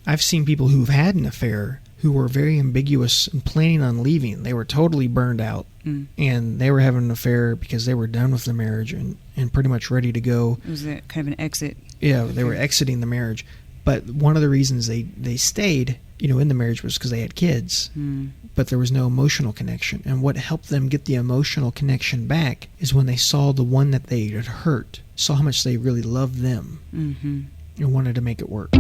I've seen people who've had an affair who were very ambiguous and planning on leaving. They were totally burned out, and they were having an affair because they were done with the marriage and pretty much ready to go. It was kind of an exit. Yeah, they were exiting the marriage. But one of the reasons they stayed, in the marriage was because they had kids. But there was no emotional connection. And what helped them get the emotional connection back is when they saw the one that they had hurt, saw how much they really loved them, and wanted to make it work.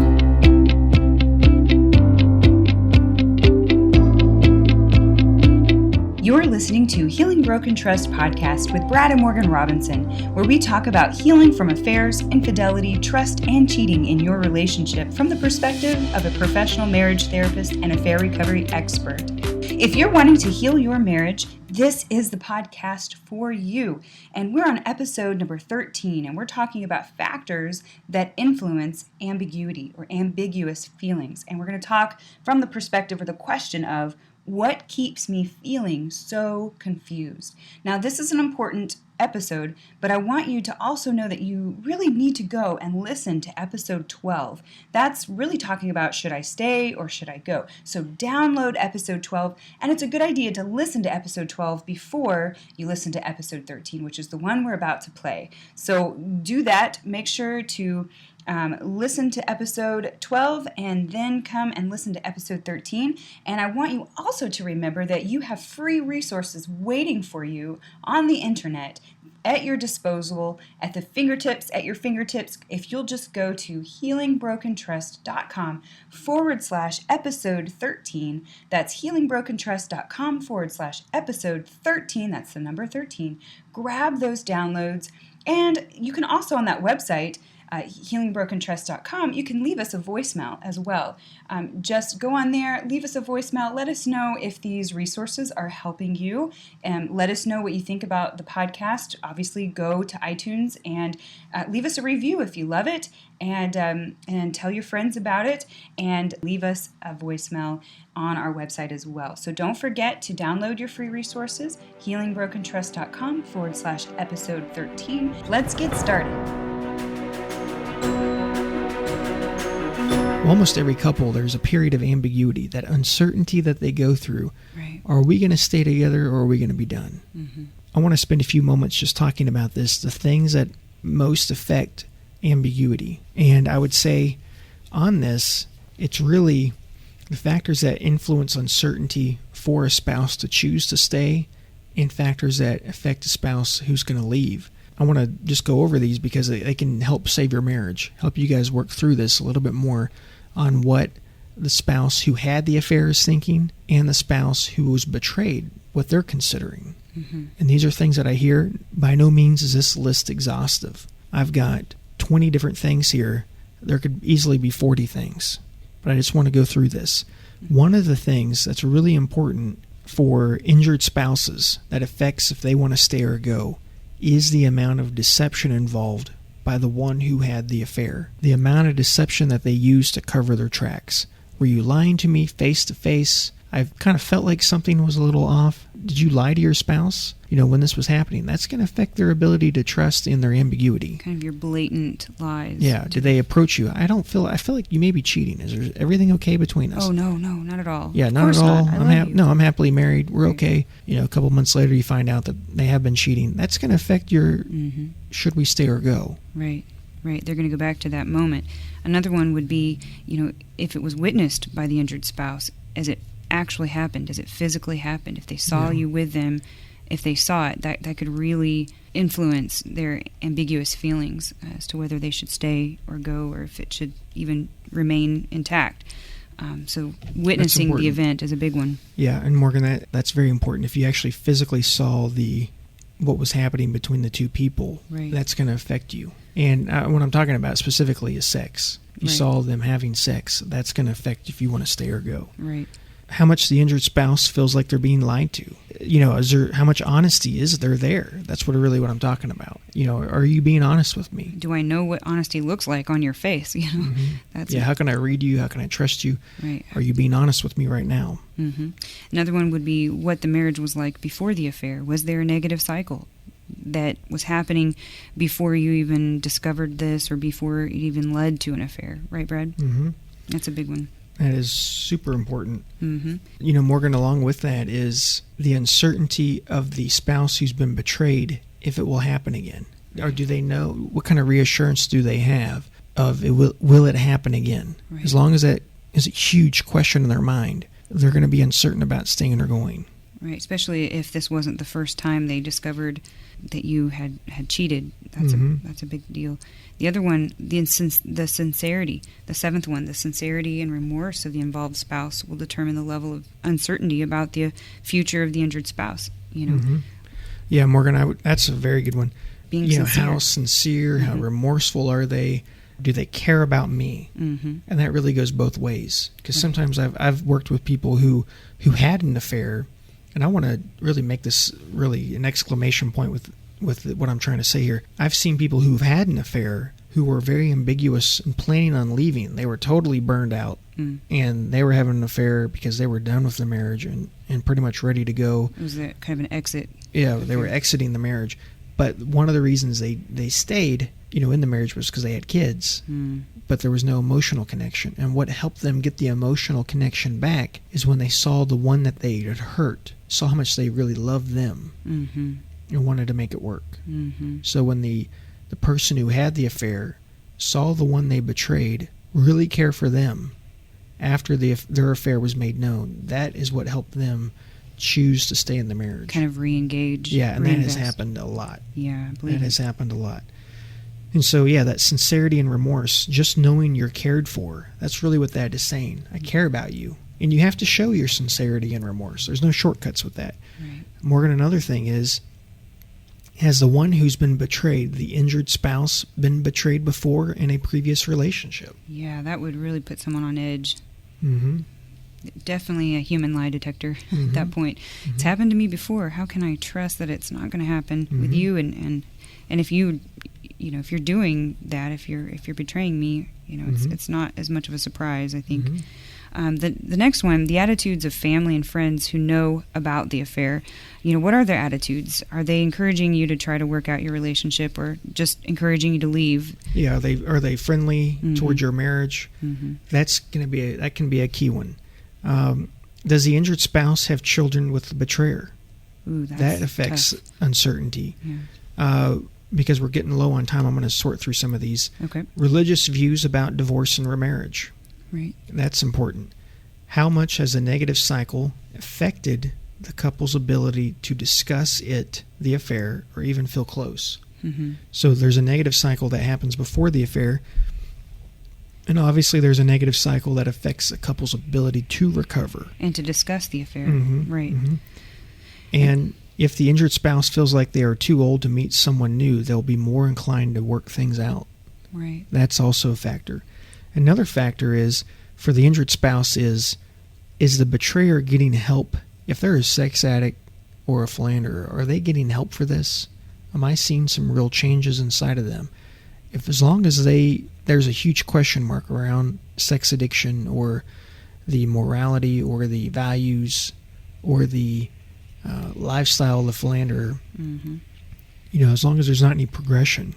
You're listening to Healing Broken Trust podcast with Brad and Morgan Robinson, where we talk about healing from affairs, infidelity, trust, and cheating in your relationship from the perspective of a professional marriage therapist and affair recovery expert. If you're wanting to heal your marriage, this is the podcast for you. And we're on episode number 13, and we're talking about factors that influence ambiguity or ambiguous feelings. And we're going to talk from the perspective or the question of, what keeps me feeling so confused? Now, this is an important episode, but I want you to also know that you really need to go and listen to episode 12. That's really talking about, should I stay or should I go? So download episode 12, and it's a good idea to listen to episode 12 before you listen to episode 13, which is the one we're about to play. So do that. Make sure to listen to episode 12 and then come and listen to episode 13. And I want you also to remember that you have free resources waiting for you on the internet at your disposal, at your fingertips, if you'll just go to healingbrokentrust.com/episode 13. That's healingbrokentrust.com/episode 13. That's the number 13. Grab those downloads. And you can also on that website, healingbrokentrust.com, you can leave us a voicemail as well. Just go on there, leave us a voicemail. Let us know if these resources are helping you, and let us know what you think about the podcast. Obviously, go to iTunes and leave us a review if you love it, and tell your friends about it, and leave us a voicemail on our website as well. So don't forget to download your free resources, healingbrokentrust.com/episode 13. Let's get started. Almost every couple, there's a period of ambiguity, that uncertainty that they go through. Right. Are we going to stay together or are we going to be done? I want to spend a few moments just talking about this, the things that most affect ambiguity. And I would say on this, it's really the factors that influence uncertainty for a spouse to choose to stay and factors that affect a spouse who's going to leave. I want to just go over these because they can help save your marriage, help you guys work through this a little bit more on what the spouse who had the affair is thinking and the spouse who was betrayed, what they're considering. And these are things that I hear. By no means is this list exhaustive. I've got 20 different things here. There could easily be 40 things, but I just want to go through this. One of the things that's really important for injured spouses that affects if they want to stay or go is the amount of deception involved by the one who had the affair. The amount of deception that they use to cover their tracks. Were you lying to me face to face? I've kind of felt like something was a little off. Did you lie to your spouse, when this was happening? That's going to affect their ability to trust in their ambiguity. Kind of your blatant lies. Yeah. Did they approach you? I feel like you may be cheating. Is there everything okay between us? Oh, no, not at all. Yeah, not at all. I'm happily married. We're okay. A couple months later you find out that they have been cheating. That's going to affect your should we stay or go. Right. They're going to go back to that moment. Another one would be, if it was witnessed by the injured spouse, as it actually happened, as it physically happened, if they saw you with them, if they saw it, that could really influence their ambiguous feelings as to whether they should stay or go, or if it should even remain intact. So witnessing the event is a big one. Yeah, and Morgan, that's very important. If you actually physically saw what was happening between the two people, that's going to affect you. And what I'm talking about specifically is sex. If you saw them having sex, that's going to affect if you want to stay or go. Right. How much the injured spouse feels like they're being lied to. How much honesty is there there? That's what I'm talking about. Are you being honest with me? Do I know what honesty looks like on your face? How can I read you? How can I trust you? Right. Are you being honest with me right now? Another one would be what the marriage was like before the affair. Was there a negative cycle that was happening before you even discovered this or before it even led to an affair? Right, Brad? That's a big one. That is super important. Morgan, along with that is the uncertainty of the spouse who's been betrayed, if it will happen again. Or do they know, what kind of reassurance do they have of will it happen again? Right. As long as that is a huge question in their mind, they're going to be uncertain about staying or going. Right, especially if this wasn't the first time they discovered that you had cheated. That's a big deal. The other one, the sincerity. The seventh one, the sincerity and remorse of the involved spouse will determine the level of uncertainty about the future of the injured spouse. Yeah, Morgan, that's a very good one. Being sincere. How sincere, how remorseful are they? Do they care about me? And that really goes both ways. Because sometimes I've worked with people who had an affair, and I want to really make this really an exclamation point with what I'm trying to say here. I've seen people who've had an affair who were very ambiguous and planning on leaving. They were totally burned out, and they were having an affair because they were done with the marriage and pretty much ready to go. It was kind of an exit. Yeah, they were exiting the marriage. But one of the reasons they stayed, in the marriage was because they had kids. But there was no emotional connection. And what helped them get the emotional connection back is when they saw the one that they had hurt, saw how much they really loved them, and wanted to make it work. So when the person who had the affair saw the one they betrayed really care for them after their affair was made known, that is what helped them choose to stay in the marriage. Kind of re-engage. Yeah, and that has happened a lot. Yeah, I believe that has happened a lot. And so, that sincerity and remorse, just knowing you're cared for, that's really what that is saying. I care about you. And you have to show your sincerity and remorse. There's no shortcuts with that. Right. Morgan, another thing is, has the one who's been betrayed, the injured spouse, been betrayed before in a previous relationship? Yeah, that would really put someone on edge. Definitely a human lie detector at that point. It's happened to me before. How can I trust that it's not going to happen with you? And if you, if you're doing that, if you're betraying me, it's not as much of a surprise, I think. The next one, the attitudes of family and friends who know about the affair. What are their attitudes? Are they encouraging you to try to work out your relationship, or just encouraging you to leave? Yeah, are they friendly towards your marriage? That can be a key one. Does the injured spouse have children with the betrayer? Ooh, that affects tough. Uncertainty. Yeah. Because we're getting low on time, I'm going to sort through some of these. Okay. Religious views about divorce and remarriage. Right. That's important. How much has a negative cycle affected the couple's ability to discuss the affair, or even feel close? So there's a negative cycle that happens before the affair, and obviously there's a negative cycle that affects a couple's ability to recover. And to discuss the affair. Right. And if the injured spouse feels like they are too old to meet someone new, they'll be more inclined to work things out. Right. That's also a factor. Another factor is, for the injured spouse, is the betrayer getting help? If they're a sex addict or a philanderer, are they getting help for this? Am I seeing some real changes inside of them? As long as there's a huge question mark around sex addiction, or the morality, or the values, or the lifestyle of the philanderer, as long as there's not any progression,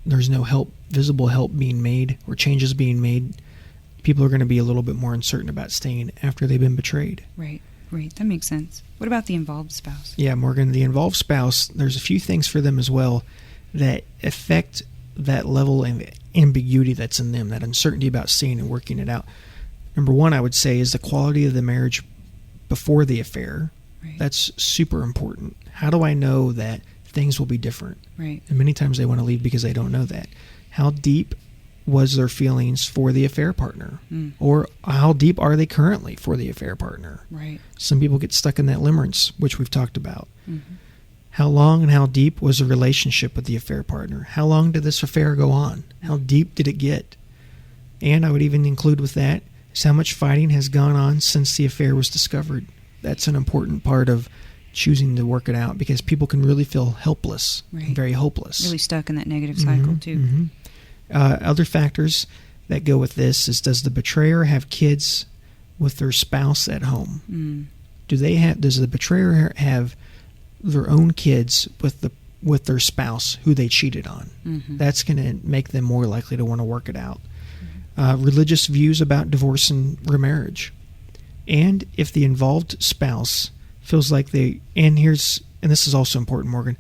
there's no visible help being made or changes being made, people are going to be a little bit more uncertain about staying after they've been betrayed. Right. That makes sense. What about the involved spouse? Yeah, Morgan, the involved spouse, there's a few things for them as well that affect that level of ambiguity that's in them, that uncertainty about staying and working it out. Number one, I would say, is the quality of the marriage before the affair. Right. That's super important. How do I know that things will be different? Right. And many times they want to leave because they don't know that. How deep was their feelings for the affair partner? Or how deep are they currently for the affair partner? Right. Some people get stuck in that limerence, which we've talked about. How long and how deep was the relationship with the affair partner? How long did this affair go on? How deep did it get? And I would even include with that is how much fighting has gone on since the affair was discovered. That's an important part of choosing to work it out, because people can really feel helpless and very hopeless. Really stuck in that negative cycle, too. Other factors that go with this is, does the betrayer have kids with their spouse at home? Does the betrayer have their own kids with their spouse who they cheated on? That's going to make them more likely to want to work it out. religious views about divorce and remarriage. And if the involved spouse feels like and this is also important, Morgan,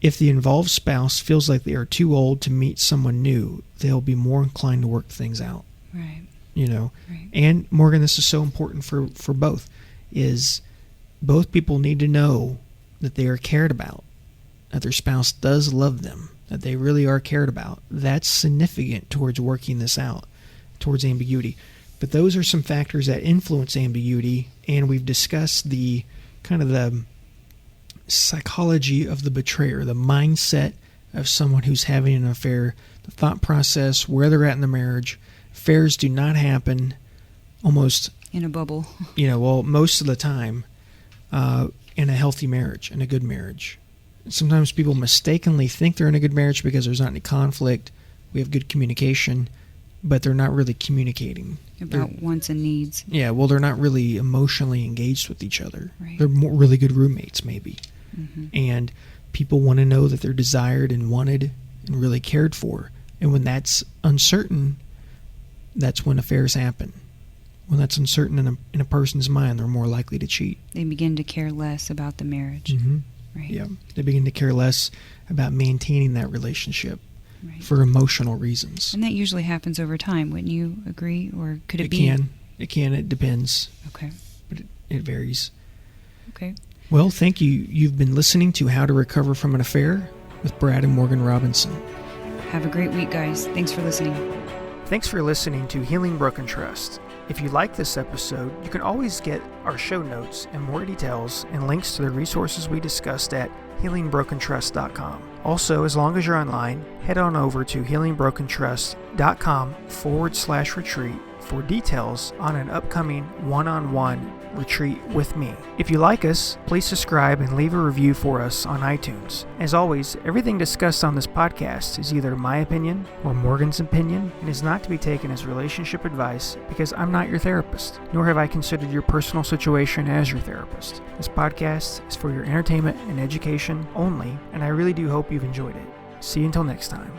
if the involved spouse feels like they are too old to meet someone new, they'll be more inclined to work things out. Right. Right. And Morgan, this is so important for both, is both people need to know that they are cared about, that their spouse does love them, that they really are cared about. That's significant towards working this out, towards ambiguity. But those are some factors that influence ambiguity, and we've discussed the kind of the psychology of the betrayer, the mindset of someone who's having an affair, the thought process, where they're at in the marriage. Affairs do not happen almost in a bubble. Most of the time in a healthy marriage, in a good marriage. Sometimes people mistakenly think they're in a good marriage because there's not any conflict, we have good communication, but they're not really communicating about wants and needs. Yeah, well, they're not really emotionally engaged with each other. Right. They're really good roommates, maybe. Mm-hmm. And people want to know that they're desired and wanted and really cared for. And when that's uncertain, that's when affairs happen. When that's uncertain in a person's mind, they're more likely to cheat. They begin to care less about the marriage. Mm-hmm. Right. Yeah, they begin to care less about maintaining that relationship. Right. For emotional reasons. And that usually happens over time, wouldn't you agree? Or could it be? It can. It depends. Okay. But it varies. Okay. Well, thank you. You've been listening to How to Recover from an Affair with Brad and Morgan Robinson. Have a great week, guys. Thanks for listening. Thanks for listening to Healing Broken Trust. If you like this episode, you can always get our show notes and more details and links to the resources we discussed at healingbrokentrust.com. Also, as long as you're online, head on over to healingbrokentrust.com/retreat for details on an upcoming one-on-one retreat with me. If you like us, please subscribe and leave a review for us on iTunes. As always, everything discussed on this podcast is either my opinion or Morgan's opinion and is not to be taken as relationship advice because I'm not your therapist, nor have I considered your personal situation as your therapist. This podcast is for your entertainment and education only, and I really do hope you've enjoyed it. See you until next time.